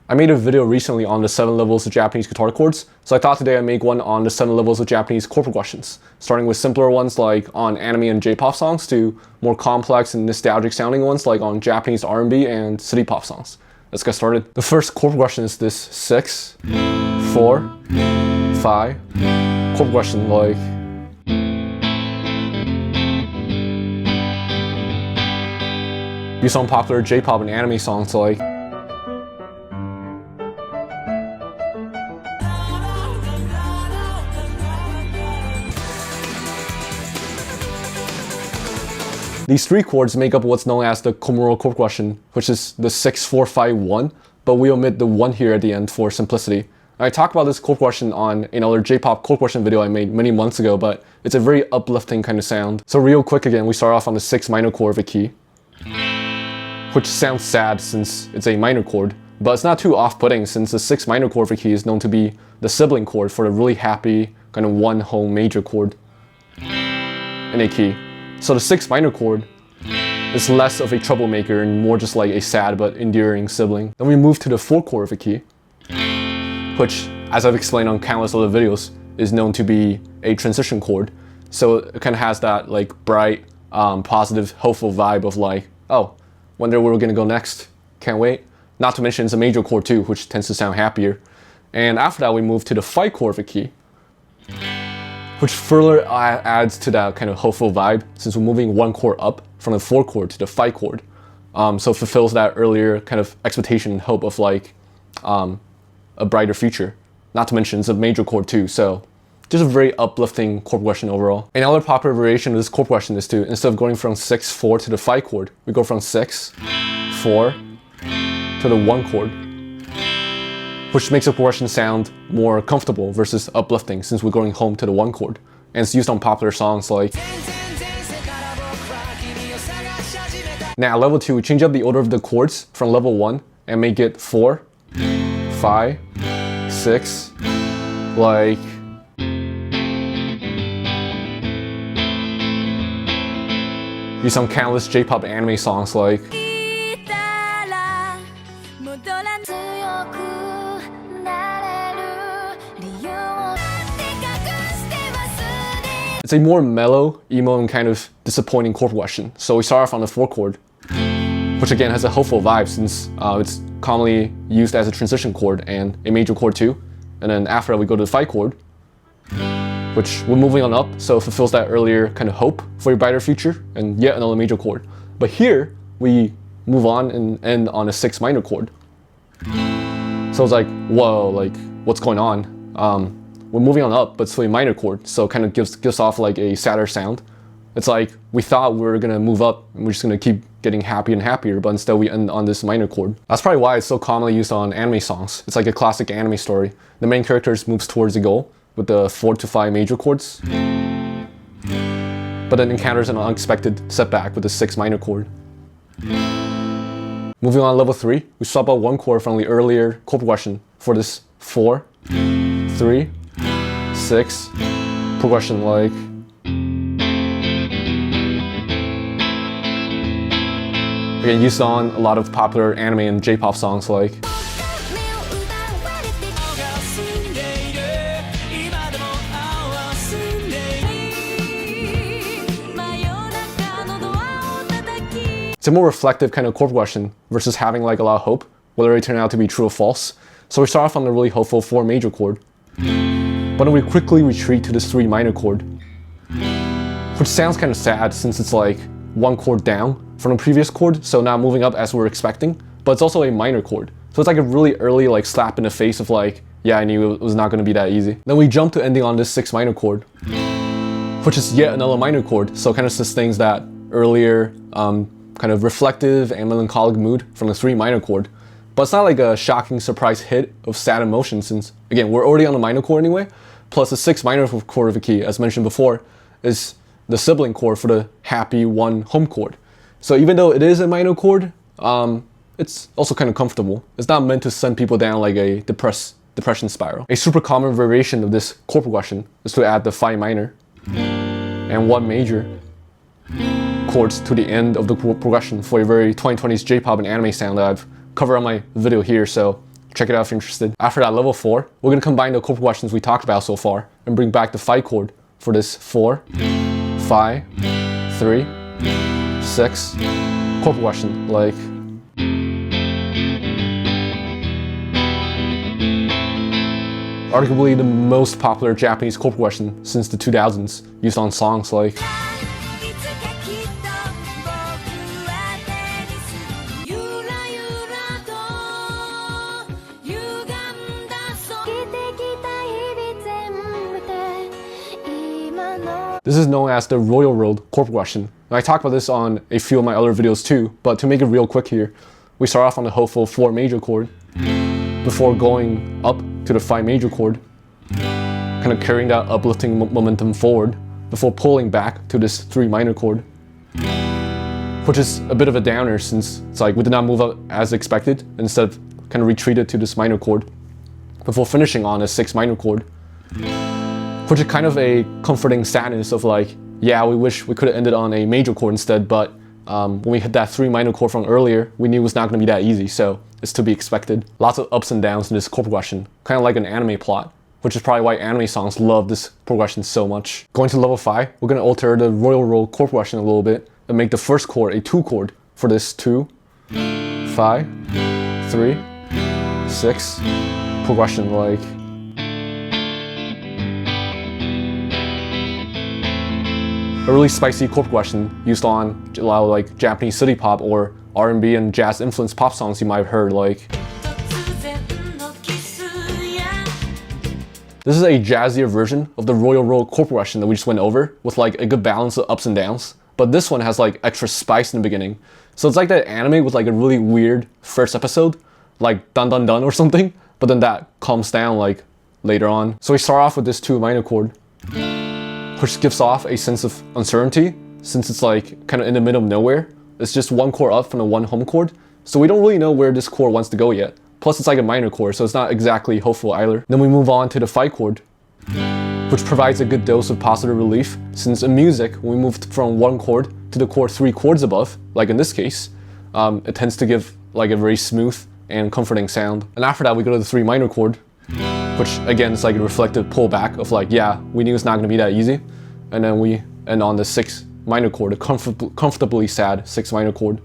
I made a video recently on the 7 levels of Japanese guitar chords, so I thought today I'd make one on the 7 levels of Japanese chord progressions, starting with simpler ones like on anime and J-pop songs to more complex and nostalgic sounding ones like on Japanese R&B and city pop songs. Let's get started. The first chord progression is this 6, 4, 5 chord progression like used on popular J-pop and anime songs like These 3 chords make up what's known as the Komuro chord progression, which is the 6, 4, 5, 1, but we omit the 1 here at the end for simplicity. I talked about this chord progression on another J-pop chord progression video I made many months ago, but it's a very uplifting kind of sound. So real quick again, we start off on the 6 minor chord of a key, which sounds sad since it's a minor chord, but it's not too off-putting since the 6 minor chord of a key is known to be the sibling chord for the really happy kind of 1 whole major chord in a key. So the 6 minor chord is less of a troublemaker and more just like a sad but endearing sibling. Then we move to the 4 chord of a key, which, as I've explained on countless other videos, is known to be a transition chord. So it kind of has that like bright, positive, hopeful vibe of like, oh, wonder where we're gonna go next. Can't wait. Not to mention it's a major chord too, which tends to sound happier. And after that we move to the 5 chord of a key, which further adds to that kind of hopeful vibe since we're moving 1 chord up from the 4 chord to the 5 chord. So it fulfills that earlier kind of expectation and hope of like a brighter future. Not to mention it's a major chord too, so just a very uplifting chord progression overall. Another popular variation of this chord progression is to, instead of going from 6, 4 to the 5 chord, we go from 6, 4 to the 1 chord, which makes the progression sound more comfortable versus uplifting since we're going home to the 1 chord. And it's used on popular songs like... Now at level 2, we change up the order of the chords from level 1 and make it 4, 5, 6, like... Used on countless J-pop anime songs like... It's a more mellow, emo, and kind of disappointing chord progression. So we start off on the 4 chord, which again has a hopeful vibe since it's commonly used as a transition chord and a major chord too. And then after that we go to the 5 chord, which we're moving on up, so it fulfills that earlier kind of hope for a brighter future and yet another major chord. But here we move on and end on a 6 minor chord. So it's like, whoa, like what's going on? We're moving on up, but it's a minor chord, so it kind of gives off like a sadder sound. It's like we thought we were gonna move up and we're just gonna keep getting happier and happier, but instead we end on this minor chord. That's probably why it's so commonly used on anime songs. It's like a classic anime story. The main character moves towards the goal with the 4 to 5 major chords, but then encounters an unexpected setback with the 6 minor chord. Moving on to level 3, we swap out 1 chord from the earlier chord progression for this 4, 3, 6 progression like... Again, used on a lot of popular anime and J-pop songs like... It's a more reflective kind of chord progression versus having like a lot of hope, whether it turned out to be true or false. So we start off on the really hopeful 4 major chord, but then we quickly retreat to this 3 minor chord, which sounds kind of sad since it's like 1 chord down from the previous chord, so not moving up as we were expecting, but it's also a minor chord. So it's like a really early like slap in the face of like, yeah, I knew it was not going to be that easy. Then we jump to ending on this 6 minor chord, which is yet another minor chord, so it kind of sustains that earlier kind of reflective and melancholic mood from the 3 minor chord. But it's not like a shocking surprise hit of sad emotion since, again, we're already on the minor chord anyway, plus the 6 minor chord of a key, as mentioned before, is the sibling chord for the happy 1 home chord. So even though it is a minor chord, it's also kind of comfortable. It's not meant to send people down like a depression spiral. A super common variation of this chord progression is to add the 5 minor and 1 major chords to the end of the progression for a very 2020s J-pop and anime sound that I've covered on my video here, so check it out if you're interested. After that, level 4, we're going to combine the chord progressions we talked about so far and bring back the 5 chord for this 4, 5, 3, 6 chord progression, like arguably the most popular Japanese chord progression since the 2000s, used on songs like this is known as the Royal Road chord progression. And I talked about this on a few of my other videos too, but to make it real quick here, we start off on the hopeful 4 major chord before going up to the 5 major chord, kind of carrying that uplifting momentum forward before pulling back to this 3 minor chord, which is a bit of a downer since it's like we did not move up as expected, instead kind of retreated to this minor chord before finishing on a 6 minor chord, which is kind of a comforting sadness of like, yeah, we wish we could have ended on a major chord instead, but when we hit that 3 minor chord from earlier, we knew it was not going to be that easy, so it's to be expected. Lots of ups and downs in this chord progression, kind of like an anime plot, which is probably why anime songs love this progression so much. Going to level 5, we're going to alter the Royal Road chord progression a little bit and make the first chord a 2 chord for this 2, 5, 3, 6 progression, like a really spicy chord progression used on a lot of like Japanese city pop or R&B and jazz influenced pop songs you might have heard, like this is a jazzier version of the Royal Road chord progression that we just went over, with like a good balance of ups and downs, but this one has like extra spice in the beginning. So it's like that anime with like a really weird first episode, like dun dun dun or something, but then that calms down like later on. So we start off with this 2 minor chord, which gives off a sense of uncertainty since it's like kind of in the middle of nowhere. It's just 1 chord up from the 1 home chord, so we don't really know where this chord wants to go yet. Plus it's like a minor chord, so it's not exactly hopeful either. Then we move on to the 5 chord, which provides a good dose of positive relief, since in music, when we move from 1 chord to the chord 3 chords above, like in this case, it tends to give like a very smooth and comforting sound. And after that we go to the 3 minor chord, which again is like a reflective pullback of like, yeah, we knew it's not going to be that easy. And then we end on the 6 minor chord, a comfortably sad 6 minor chord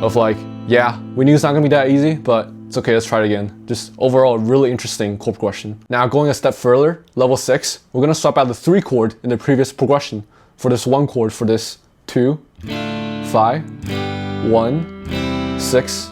of like, yeah, we knew it's not going to be that easy, but it's okay, let's try it again. Just overall a really interesting chord progression. Now going a step further, level 6, we're going to swap out the 3 chord in the previous progression for this 1 chord for this 2, 5, 1, 6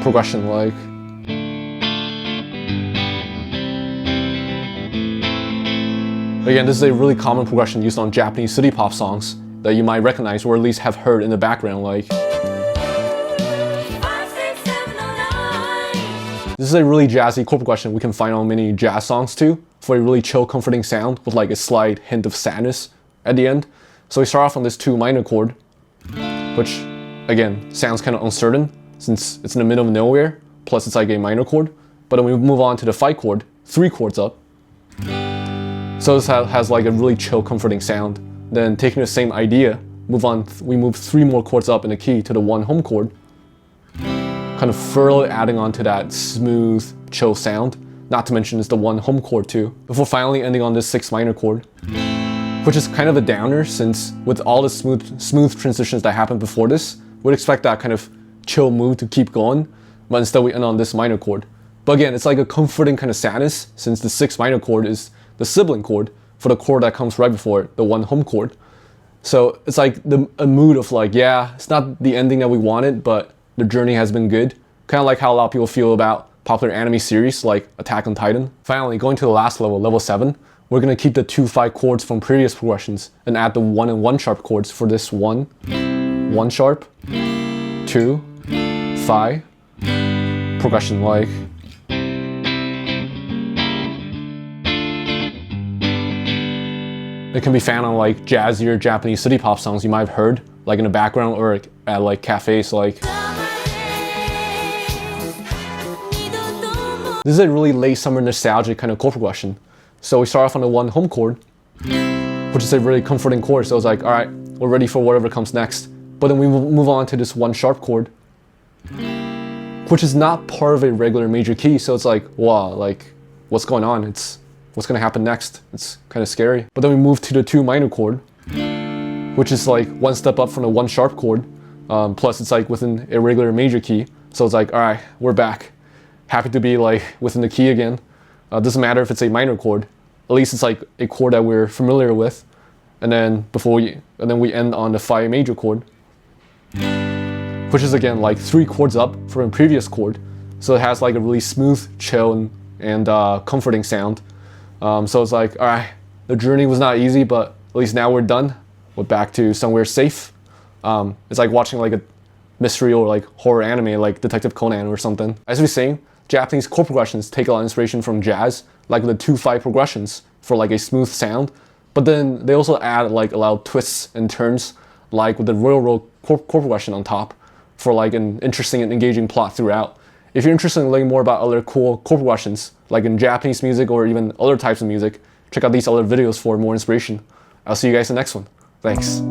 progression, like again, this is a really common progression used on Japanese city pop songs that you might recognize or at least have heard in the background, like this is a really jazzy chord progression we can find on many jazz songs too, for a really chill, comforting sound with like a slight hint of sadness at the end. So we start off on this 2 minor chord, which again sounds kind of uncertain since it's in the middle of nowhere, plus it's like a minor chord. But then we move on to the 5 chord, 3 chords up. So this has like a really chill, comforting sound. Then taking the same idea, we move 3 more chords up in the key to the 1 home chord, kind of further adding on to that smooth, chill sound. Not to mention it's the 1 home chord too, before finally ending on this 6 minor chord, which is kind of a downer since with all the smooth transitions that happened before this, we'd expect that kind of chill mood to keep going, but instead we end on this minor chord. But again, it's like a comforting kind of sadness since the 6 minor chord is the sibling chord for the chord that comes right before it, the 1 home chord. So it's like a mood of like, yeah, it's not the ending that we wanted, but the journey has been good. Kind of like how a lot of people feel about popular anime series like Attack on Titan. Finally, going to the last level, level 7, we're going to keep the 2 5 chords from previous progressions and add the 1 and 1 sharp chords for this 1, 1 sharp, 2, 5 progression, like it can be found on like jazzier Japanese city pop songs you might have heard, like in the background or at like cafes, like this is a really late summer nostalgic kind of chord progression. So we start off on the 1 home chord, which is a really comforting chord. So it's like, all right, we're ready for whatever comes next. But then we move on to this 1 sharp chord, which is not part of a regular major key. So it's like, wow, like what's going on? What's gonna happen next? It's kind of scary. But then we move to the 2 minor chord, which is like 1 step up from the 1 sharp chord. Plus it's like within a regular major key. So it's like, all right, we're back. Happy to be like within the key again. Doesn't matter if it's a minor chord. At least it's like a chord that we're familiar with. And then we end on the 5 major chord, which is again like 3 chords up from a previous chord. So it has like a really smooth, chill, and comforting sound. So it's like, all right, the journey was not easy, but at least now we're done. We're back to somewhere safe. It's like watching like a mystery or like horror anime like Detective Conan or something. As we were saying, Japanese chord progressions take a lot of inspiration from jazz, like the 2/5 progressions for like a smooth sound. But then they also add like a lot of twists and turns, like with the railroad chord progression on top, for like an interesting and engaging plot throughout. If you're interested in learning more about other cool chord progressions, like in Japanese music or even other types of music, check out these other videos for more inspiration. I'll see you guys in the next one. Thanks.